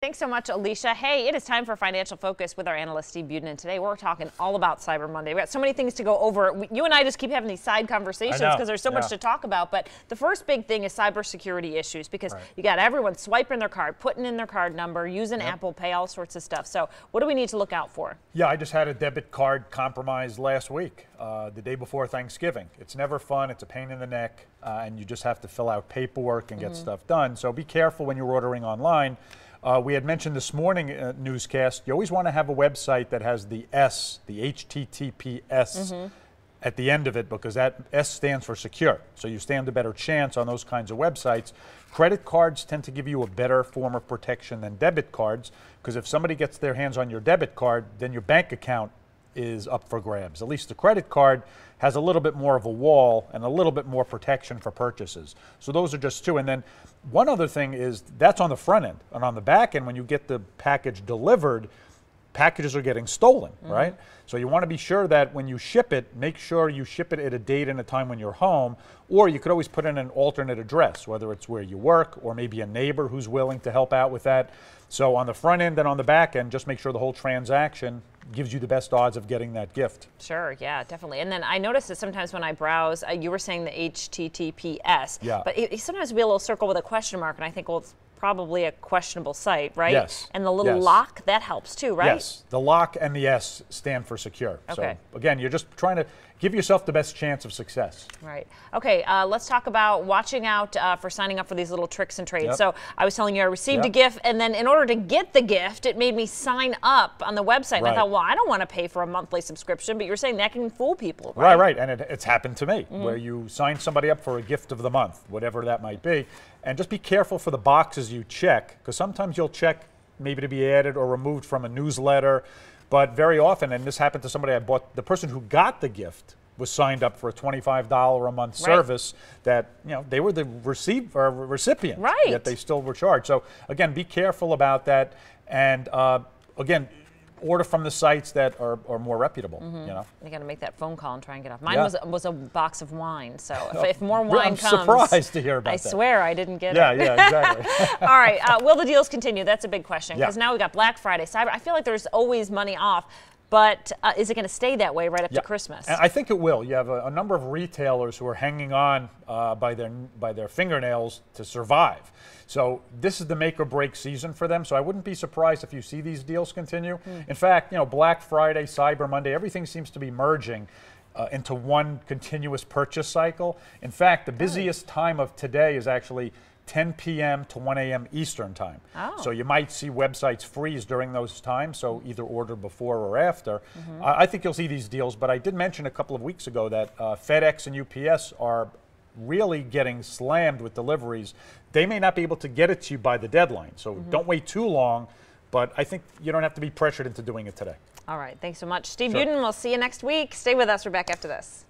Thanks so much, Alicia. Hey, it is time for Financial Focus with our analyst, Steve Budin. And today we're talking all about Cyber Monday. We've got so many things to go over. You and I just keep having these side conversations because there's so much to talk about. But the first big thing is cybersecurity issues, because you got everyone swiping their card, putting in their card number, using Apple Pay, all sorts of stuff. So what do we need to look out for? Yeah, I just had a debit card compromised last week, the day before Thanksgiving. It's never fun. It's a pain in the neck, and you just have to fill out paperwork and get stuff done. So be careful when you're ordering online. We had mentioned this morning newscast, you always want to have a website that has the S, the HTTPS at the end of it, because that S stands for secure. So you stand a better chance on those kinds of websites. Credit cards tend to give you a better form of protection than debit cards, because if somebody gets their hands on your debit card, then your bank account is up for grabs. At least the credit card has a little bit more of a wall and a little bit more protection for purchases. So those are just two. And then one other thing is that's on the front end. And on the back end, when you get the package delivered, packages are getting stolen, right? So you want to be sure that when you ship it, make sure you ship it at a date and a time when you're home, or you could always put in an alternate address, whether it's where you work or maybe a neighbor who's willing to help out with that. So on the front end and on the back end, just make sure the whole transaction gives you the best odds of getting that gift. Sure, yeah, definitely. And then I noticed that sometimes when I browse, you were saying the HTTPS, but sometimes we have a little circle with a question mark, and I think, well, it's probably a questionable site, right? Yes. And the little lock, that helps too, right? Yes, the lock and the S stand for secure. Okay. So again, you're just trying to give yourself the best chance of success. Right. Okay, let's talk about watching out for signing up for these little tricks and trades. So I was telling you I received a gift, and then in order to get the gift, it made me sign up on the website. And I thought, well, I don't want to pay for a monthly subscription, but you're saying that can fool people, right? Right. And it's happened to me, where you sign somebody up for a gift of the month, whatever that might be. And just be careful for the boxes you check, because sometimes you'll check maybe to be added or removed from a newsletter. But very often, and this happened to somebody I bought, the person who got the gift was signed up for a $25 a month service that, you know, they were the recipient, yet they still were charged. So again, be careful about that. And again, order from the sites that are more reputable. You know, you got to make that phone call and try and get off. Mine was a box of wine, so if more wine comes, I'm surprised to hear about that. I swear I didn't get it. Yeah, exactly. All right, will the deals continue? That's a big question, because now we got Black Friday, Cyber. I feel like there's always money off, but is it going to stay that way right up to Christmas? And I think it will. You have a number of retailers who are hanging on by their fingernails to survive. So this is the make or break season for them. So I wouldn't be surprised if you see these deals continue. In fact, you know, Black Friday, Cyber Monday, everything seems to be merging into one continuous purchase cycle. In fact, the busiest time of today is actually 10 p.m. to 1 a.m. Eastern time. So you might see websites freeze during those times, so either order before or after. I think you'll see these deals, but I did mention a couple of weeks ago that FedEx and UPS are really getting slammed with deliveries. They may not be able to get it to you by the deadline, so don't wait too long, but I think you don't have to be pressured into doing it today. All right, thanks so much. Steve Budin, we'll see you next week. Stay with us. We're back after this.